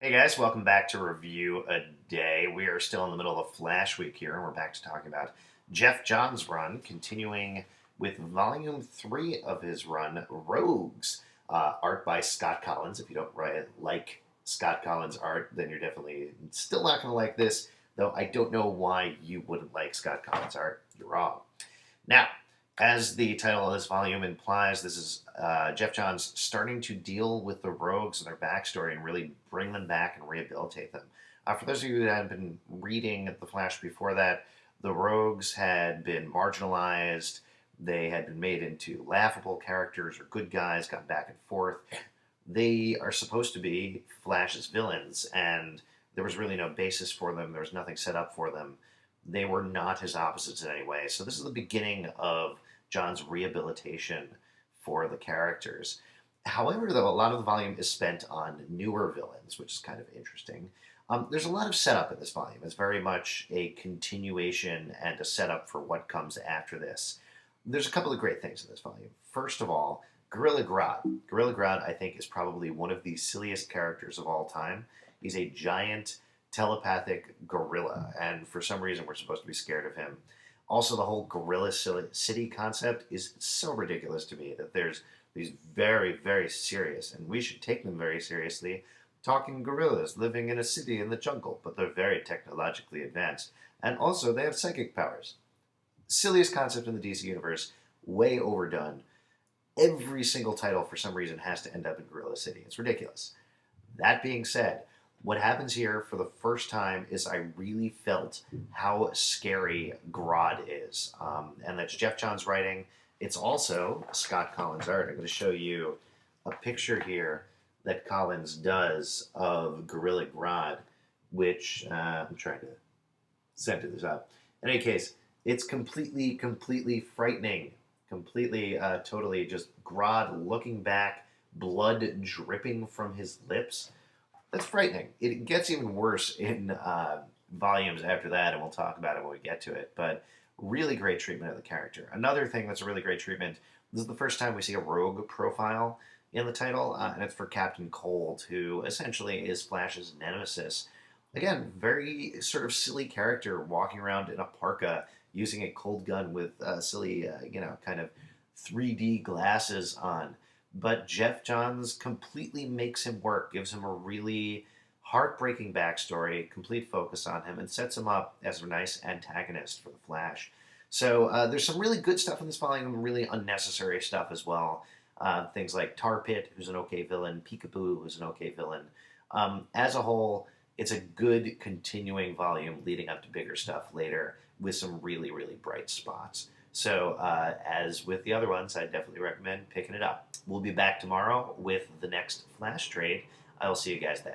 Hey guys, welcome back to Review a Day. We are still in the middle of Flash Week here, and we're back to talking about Geoff Johns' run, continuing with Volume 3 of his run, Rogues. Art by Scott Kolins. If you don't like Scott Kolins' art, then you're definitely still not going to like this, though I don't know why you wouldn't like Scott Kolins' art. You're wrong. Now, as the title of this volume implies, this is Geoff Johns starting to deal with the rogues and their backstory and really bring them back and rehabilitate them. For those of you that had been reading The Flash before that, the rogues had been marginalized. They had been made into laughable characters or good guys, gone back and forth. They are supposed to be Flash's villains, and there was really no basis for them. There was nothing set up for them. They were not his opposites in any way. So this is the beginning of John's rehabilitation for the characters. However, though, a lot of the volume is spent on newer villains, which is kind of interesting. There's a lot of setup in this volume. It's very much a continuation and a setup for what comes after this. There's a couple of great things in this volume. First of all, Gorilla Grodd. Gorilla Grodd, I think, is probably one of the silliest characters of all time. He's a giant telepathic gorilla, and for some reason we're supposed to be scared of him. Also, the whole gorilla city concept is so ridiculous to me that there's these very, very serious, and we should take them very seriously, talking gorillas living in a city in the jungle, but they're very technologically advanced. And also, they have psychic powers. Silliest concept in the DC universe, way overdone. Every single title, for some reason, has to end up in Gorilla City. It's ridiculous. That being said, what happens here for the first time is I really felt how scary Grodd is. And that's Geoff Johns' writing. It's also Scott Kolins' art. I'm going to show you a picture here that Kolins does of Gorilla Grodd, which I'm trying to center this up. In any case, it's completely frightening. Completely, totally just Grodd looking back, blood dripping from his lips. That's frightening. It gets even worse in volumes after that, and we'll talk about it when we get to it. But really great treatment of the character. Another thing that's a really great treatment, this is the first time we see a rogue profile in the title, and it's for Captain Cold, who essentially is Flash's nemesis. Again, very sort of silly character walking around in a parka using a cold gun with silly, kind of 3D glasses on. But Geoff Johns completely makes him work, gives him a really heartbreaking backstory, complete focus on him, and sets him up as a nice antagonist for the Flash. So there's some really good stuff in this volume, really unnecessary stuff as well. Things like Tar Pit, who's an okay villain, Peekaboo, who's an okay villain. As a whole, it's a good continuing volume leading up to bigger stuff later with some really, really bright spots. So, as with the other ones, I definitely recommend picking it up. We'll be back tomorrow with the next Flash trade. I will see you guys then.